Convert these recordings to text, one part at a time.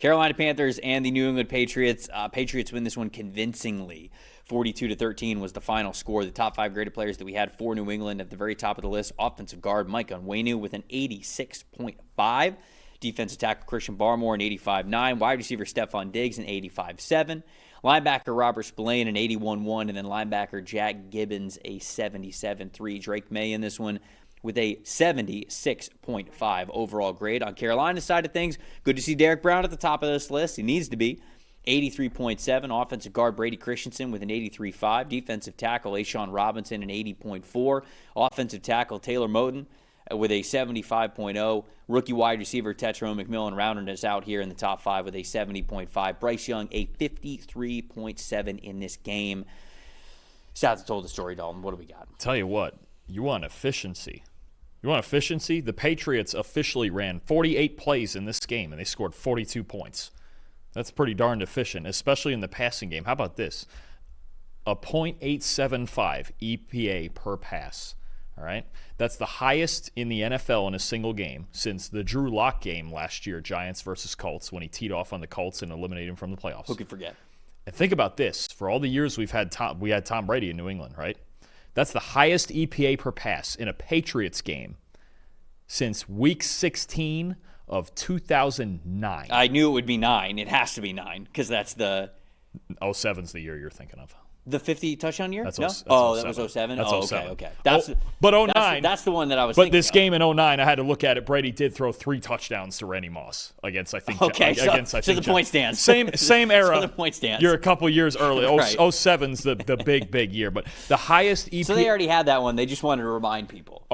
Carolina Panthers and the New England Patriots. Patriots win this one convincingly. 42-13 was the final score. The top 5 graded players that we had for New England at the very top of the list. Offensive guard Mike Onwenu with an 86.5. Defensive tackle Christian Barmore an 85.9. Wide receiver Stephon Diggs an 85.7. Linebacker Robert Spillane an 81.1. And then linebacker Jack Gibbons a 77.3. Drake May in this one with a 76.5 overall grade. On Carolina's side of things, good to see Derek Brown at the top of this list. He needs to be. 83.7. Offensive guard Brady Christensen with an 83.5. Defensive tackle Ashawn Robinson an 80.4. Offensive tackle Taylor Moton with a 75.0. Rookie wide receiver Tetron McMillan rounding us out here in the top 5 with a 70.5. Bryce Young a 53.7 in this game. Stats told the story, Dalton. What do we got? Tell you what, you want efficiency. The Patriots officially ran 48 plays in this game, and they scored 42 points. That's pretty darn efficient, especially in the passing game. How about this? A .875 EPA per pass. All right? That's the highest in the NFL in a single game since the Drew Lock game last year, Giants versus Colts, when he teed off on the Colts and eliminated him from the playoffs. Who could forget? And think about this. For all the years we had Tom Brady in New England, right? That's the highest EPA per pass in a Patriots game since Week 16 of 2009. I knew it would be 9. It has to be 9 because that's the 07's the year you're thinking of. The 50 touchdown year? That's no? that's that was 07? That's oh, 07. Okay. But 09. That's the one that I was But thinking this of. game in 09, I had to look at it. Brady did throw 3 touchdowns to Randy Moss against, I think. So the point stands. Same era. So the point stands. You're a couple years early. Right. 07's the big year. But the highest EPA. So they already had that one. They just wanted to remind people.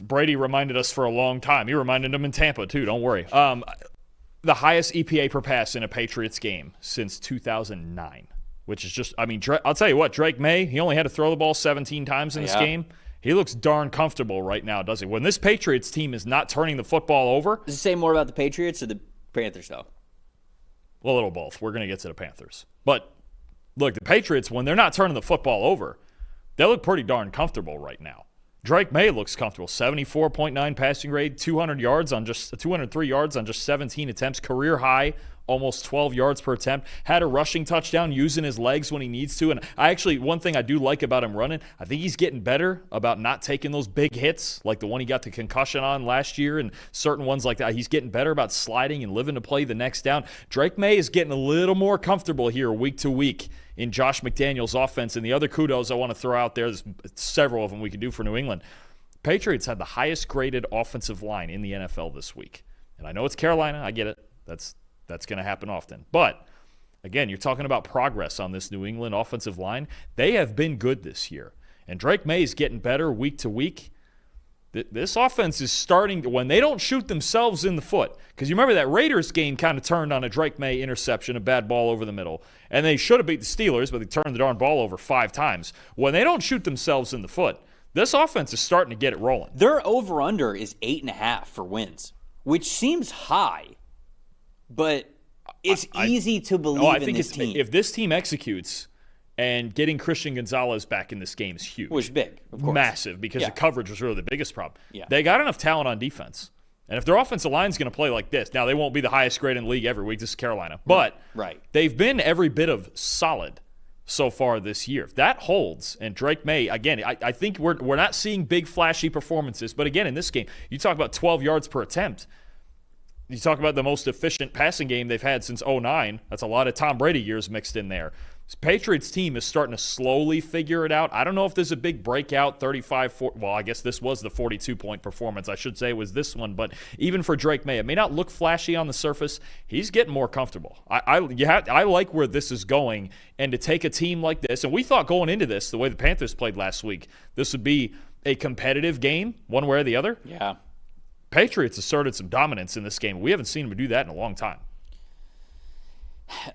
Brady reminded us for a long time. He reminded them in Tampa, too. Don't worry. The highest EPA per pass in a Patriots game since 2009. Which is just, I'll tell you what, Drake May, he only had to throw the ball 17 times in this game. He looks darn comfortable right now, doesn't he? When this Patriots team is not turning the football over. Does it say more about the Patriots or the Panthers, though? A little both. We're going to get to the Panthers. But, look, the Patriots, when they're not turning the football over, they look pretty darn comfortable right now. Drake May looks comfortable. 74.9 passing grade, 203 yards on just 17 attempts, career high. Almost 12 yards per attempt. Had a rushing touchdown using his legs when he needs to. And one thing I do like about him running, I think he's getting better about not taking those big hits like the one he got the concussion on last year and certain ones like that. He's getting better about sliding and living to play the next down. Drake May is getting a little more comfortable here week to week in Josh McDaniels' offense. And the other kudos I want to throw out there, there's several of them we could do for New England. Patriots had the highest graded offensive line in the NFL this week. And I know it's Carolina. I get it. That's going to happen often. But, again, you're talking about progress on this New England offensive line. They have been good this year. And Drake May is getting better week to week. This offense is starting to, when they don't shoot themselves in the foot, because you remember that Raiders game kind of turned on a Drake May interception, a bad ball over the middle. And they should have beat the Steelers, but they turned the darn ball over 5 times. When they don't shoot themselves in the foot, this offense is starting to get it rolling. Their over-under is 8.5 for wins, which seems high. But it's easy to believe in this team. If this team executes, and getting Christian Gonzalez back in this game is huge. It was big, of course. Massive, because the coverage was really the biggest problem. Yeah. They got enough talent on defense. And if their offensive line is going to play like this, now they won't be the highest grade in the league every week. This is Carolina. But they've been every bit of solid so far this year. If that holds, and Drake May, again, I think we're not seeing big flashy performances. But again, in this game, you talk about 12 yards per attempt. You talk about the most efficient passing game they've had since 2009. That's a lot of Tom Brady years mixed in there. This Patriots team is starting to slowly figure it out. I don't know if there's a big breakout, 35-40. Well, I guess this was the 42-point performance. I should say it was this one. But even for Drake May, it may not look flashy on the surface. He's getting more comfortable. I like where this is going. And to take a team like this, and we thought going into this, the way the Panthers played last week, this would be a competitive game, one way or the other. Yeah. Patriots asserted some dominance in this game. We haven't seen them do that in a long time.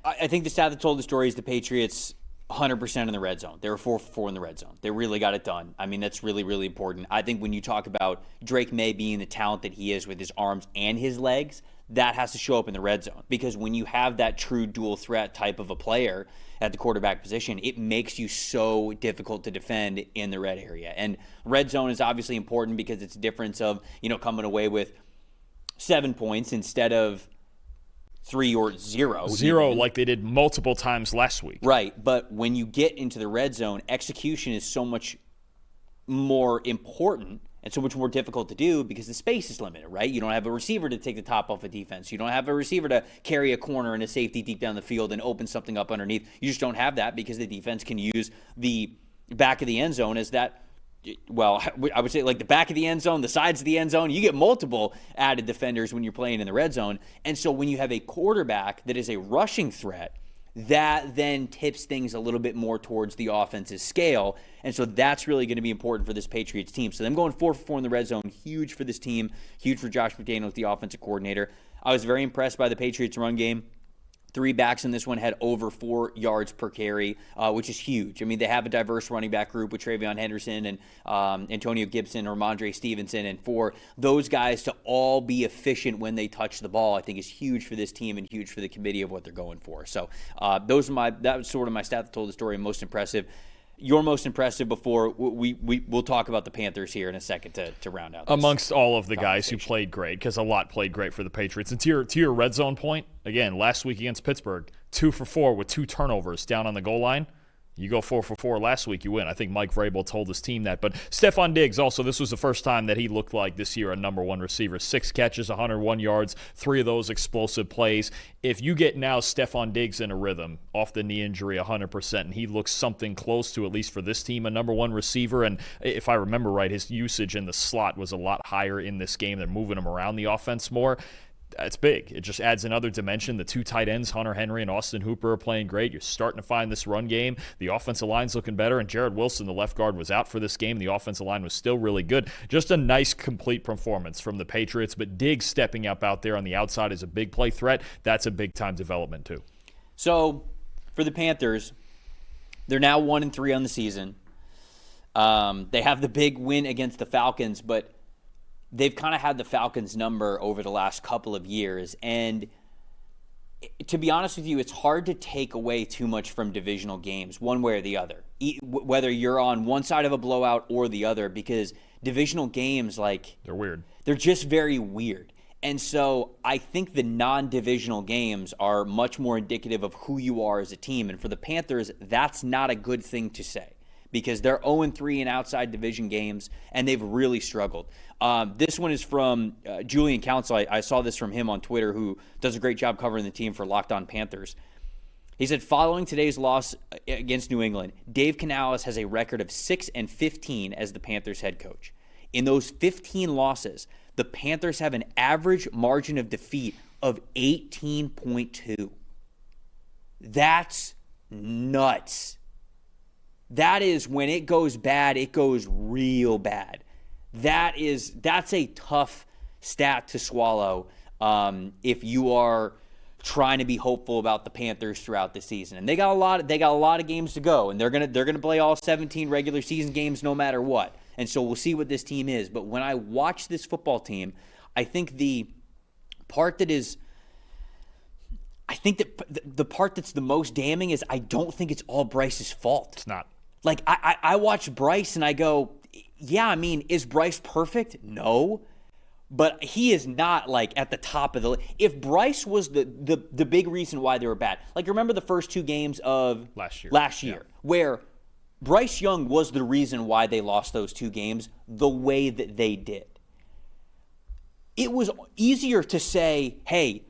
I think the stat that told the story is the Patriots 100% in the red zone. They were 4 for 4 in the red zone. They really got it done. I mean, that's really, really important. I think when you talk about Drake May being the talent that he is with his arms and his legs, that has to show up in the red zone. Because when you have that true dual threat type of a player at the quarterback position, it makes you so difficult to defend in the red area. And red zone is obviously important because it's a difference of, coming away with 7 points instead of 3 or 0. Zero, like they did multiple times last week. Right, but when you get into the red zone, execution is so much more important and so much more difficult to do because the space is limited, right? You don't have a receiver to take the top off a defense. You don't have a receiver to carry a corner and a safety deep down the field and open something up underneath. You just don't have that because the defense can use the back of the end zone as that. Well, I would say like the back of the end zone, the sides of the end zone. You get multiple added defenders when you're playing in the red zone. And so when you have a quarterback that is a rushing threat, that then tips things a little bit more towards the offense's scale. And so that's really going to be important for this Patriots team. So them going 4 for 4 in the red zone, huge for this team, huge for Josh McDaniels, the offensive coordinator. I was very impressed by the Patriots run game. 3 backs in this one had over 4 yards per carry, which is huge. I mean, they have a diverse running back group with Travion Henderson and Antonio Gibson or Ramondre Stevenson. And for those guys to all be efficient when they touch the ball, I think is huge for this team and huge for the committee of what they're going for. So that was sort of my stat that told the story most impressive. Your most impressive before we'll talk about the Panthers here in a second to round out this amongst all of the guys who played great, because a lot played great for the Patriots. And to your red zone point, again, last week against Pittsburgh, 2 for 4 with 2 turnovers down on the goal line. You go 4 for 4 last week, you win. I think Mike Vrabel told his team that. But Stephon Diggs also, this was the first time that he looked like this year a number 1 receiver. 6 catches, 101 yards, 3 of those explosive plays. If you get now Stephon Diggs in a rhythm off the knee injury 100%, and he looks something close to, at least for this team, a number 1 receiver. And if I remember right, his usage in the slot was a lot higher in this game. They're moving him around the offense more. It's big. It just adds another dimension. The 2 tight ends, Hunter Henry and Austin Hooper, are playing great. You're starting to find this run game. The offensive line's looking better, and Jared Wilson, the left guard, was out for this game. The offensive line was still really good. Just a nice, complete performance from the Patriots, but Diggs stepping up out there on the outside is a big play threat. That's a big-time development, too. So, for the Panthers, they're now 1-3 on the season. They have the big win against the Falcons, but they've kind of had the Falcons' number over the last couple of years. And to be honest with you, it's hard to take away too much from divisional games, one way or the other, whether you're on one side of a blowout or the other, because divisional games, like, they're weird. They're just very weird. And so I think the non-divisional games are much more indicative of who you are as a team. And for the Panthers, that's not a good thing to say, because they're 0-3 in outside division games, and they've really struggled. This one is from Julian Council. I saw this from him on Twitter, who does a great job covering the team for Locked On Panthers. He said, following today's loss against New England, Dave Canales has a record of 6-15 as the Panthers head coach. In those 15 losses, the Panthers have an average margin of defeat of 18.2. That's nuts. That is, when it goes bad, it goes real bad. That's a tough stat to swallow if you are trying to be hopeful about the Panthers throughout the season. And they got a lot of games to go, and they're gonna play all 17 regular season games no matter what. And so we'll see what this team is. But when I watch this football team, I think the part that's the most damning is I don't think it's all Bryce's fault. It's not. Like, I watch Bryce and I go, yeah, I mean, is Bryce perfect? No. But he is not, like, at the top of the – if Bryce was the big reason why they were bad. Like, remember the first 2 games of last year where Bryce Young was the reason why they lost those 2 games the way that they did. It was easier to say, hey,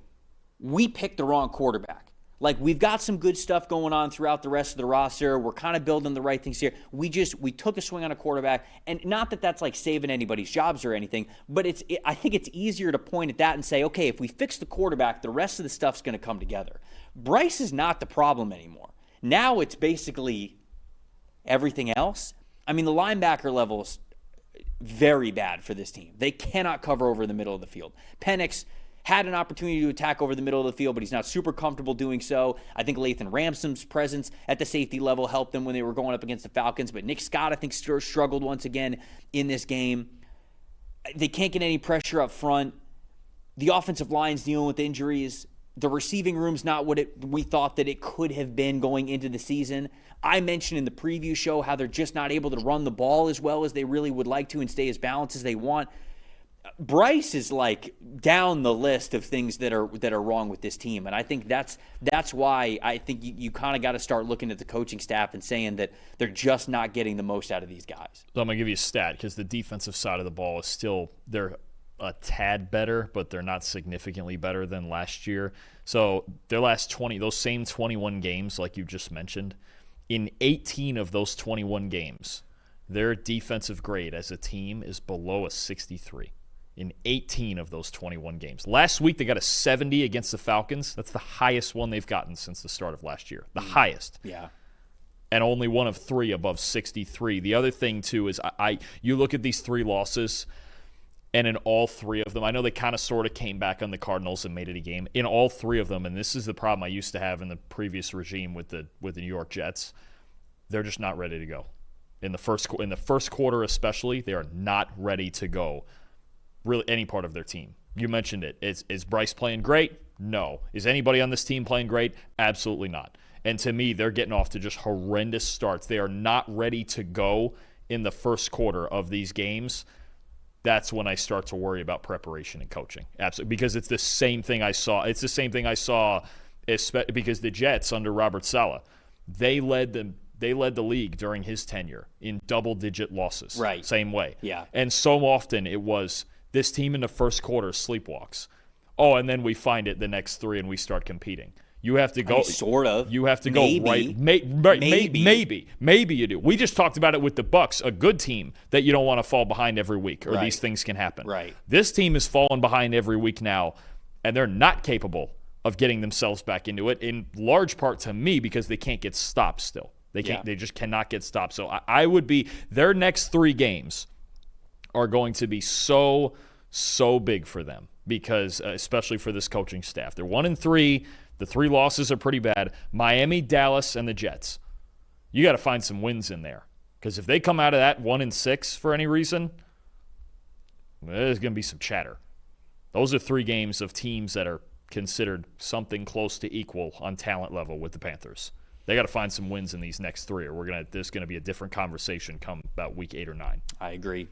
we picked the wrong quarterback. Like, we've got some good stuff going on throughout the rest of the roster. We're kind of building the right things here. We took a swing on a quarterback, and not that that's like saving anybody's jobs or anything, but I think it's easier to point at that and say, okay, if we fix the quarterback, the rest of the stuff's going to come together. Bryce is not the problem anymore. Now it's basically everything else. I mean, the linebacker level is very bad for this team. They cannot cover over the middle of the field. Penix had an opportunity to attack over the middle of the field, but he's not super comfortable doing so. I think Lathan Ransom's presence at the safety level helped them when they were going up against the Falcons, but Nick Scott, I think, struggled once again in this game. They can't get any pressure up front. The offensive line's dealing with injuries. The receiving room's not what we thought that it could have been going into the season. I mentioned in the preview show how they're just not able to run the ball as well as they really would like to and stay as balanced as they want. Bryce is like down the list of things that are wrong with this team, and I think that's why I think you kind of got to start looking at the coaching staff and saying that they're just not getting the most out of these guys. So I'm gonna give you a stat because the defensive side of the ball is still they're a tad better, but they're not significantly better than last year. So their last 20, those same 21 games, like you just mentioned, in 18 of those 21 games, their defensive grade as a team is below a 63. In 18 of those 21 games. Last week, they got a 70 against the Falcons. That's the highest one they've gotten since the start of last year. The highest. Yeah. And only one of 3 above 63. The other thing, too, is you look at these 3 losses, and in all 3 of them, I know they kind of sort of came back on the Cardinals and made it a game. In all 3 of them, and this is the problem I used to have in the previous regime with the New York Jets, they're just not ready to go. In the first quarter especially, they are not ready to go. Really, any part of their team. You mentioned it. Is Bryce playing great? No. Is anybody on this team playing great? Absolutely not. And to me, they're getting off to just horrendous starts. They are not ready to go in the first quarter of these games. That's when I start to worry about preparation and coaching. Absolutely. Because it's the same thing I saw. It's the same thing I saw because the Jets under Robert Saleh, they led the league during his tenure in double-digit losses. Right. Same way. Yeah. And so often it was this team in the first quarter sleepwalks. Oh, and then we find it the next 3 and we start competing. You have to go. I mean, sort of. You have to maybe. go right. Maybe you do. We just talked about it with the Bucs, a good team that you don't want to fall behind every week, or these things can happen. Right. This team is falling behind every week now, and they're not capable of getting themselves back into it. In large part to me because they can't get stopped still. They can't. They just cannot get stopped. So I would be their next 3 games are going to be so big for them because especially for this coaching staff. They're 1-3. The 3 losses are pretty bad. Miami, Dallas, and the Jets. You got to find some wins in there because if they come out of that 1-6 for any reason, there's going to be some chatter. Those are 3 games of teams that are considered something close to equal on talent level with the Panthers. They got to find some wins in these next 3, or there's going to be a different conversation come about week 8 or 9. I agree.